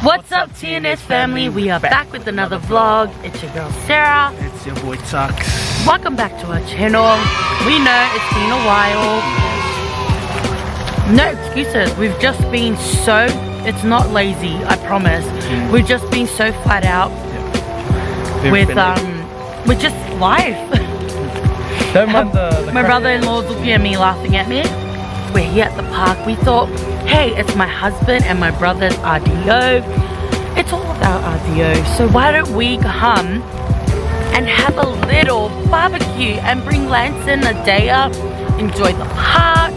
What's up, TNS family? We are back with another vlog. It's your girl Sarah. It's your boy Tux. Welcome back to our channel. We know it's been a while. No excuses. We've just been so, it's not lazy, I promise. We've just been so flat out with just life. Don't mind the My brother-in-law's looking at me, laughing at me. We're here at the park. We thought, hey, it's my husband and my brother's RDO. It's all about RDO. So why don't we come and have a little barbecue and bring Lance and Adea, enjoy the park.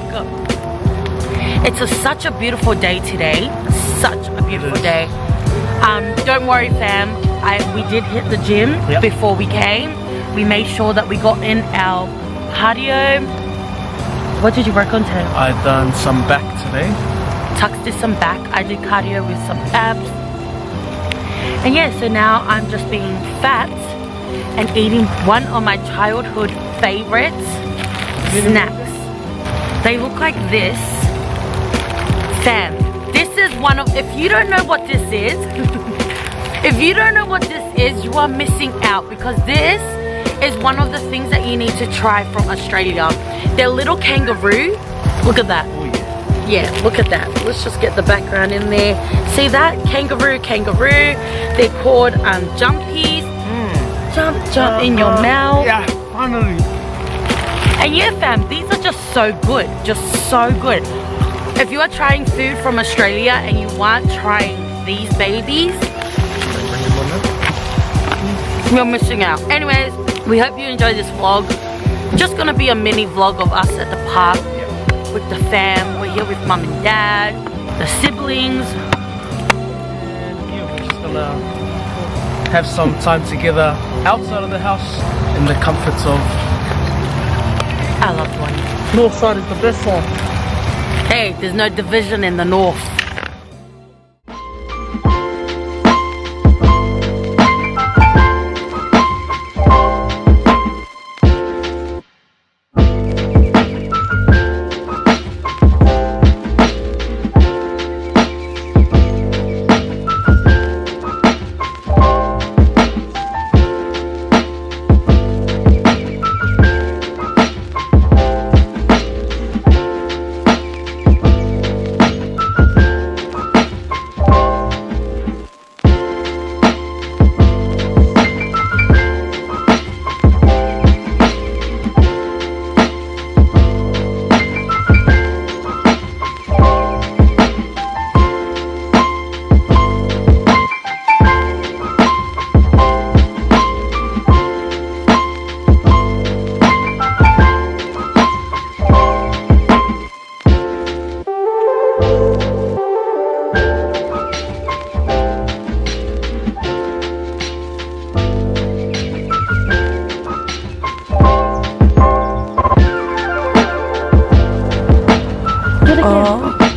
It's such a beautiful day today. Such a beautiful day. Don't worry, fam. We did hit the gym before we came. We made sure that we got in our cardio. What did you work on today? I've done some back today. Tux did some back. I did cardio with some abs. And yeah, so now I'm just being fat and eating one of my childhood favorites, snacks. They look like this. Fam, this is one of, if you don't know what this is, if you don't know what this is, you are missing out, because this is one of the things that you need to try from Australia. They're little kangaroo. Look at that. Oh yeah. Yeah, look at that. Let's just get the background in there. See that? Kangaroo. They're called jumpies. Jump in your mouth. Yeah, finally. And yeah, fam, these are just so good. Just so good. If you are trying food from Australia and you aren't trying these babies, you're missing out. Anyways, we hope you enjoy this vlog. Just gonna be a mini vlog of us at the park with the fam. We're here with mum and dad, the siblings. And yeah, we're just gonna have some time together outside of the house in the comforts of Our loved ones. North side is the best one. Hey, there's no division in the north.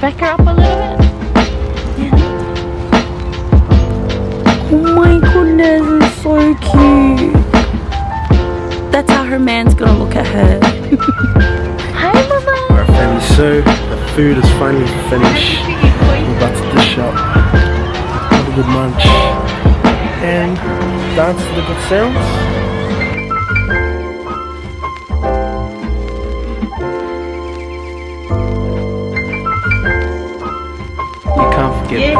Back her up a little bit. Yeah. Oh my goodness, it's so cute. That's how her man's gonna look at her. Hi, mama. Alright, family, so the food is finally finished. We're about to dish up. Have a good munch. And dance to the good sounds. Get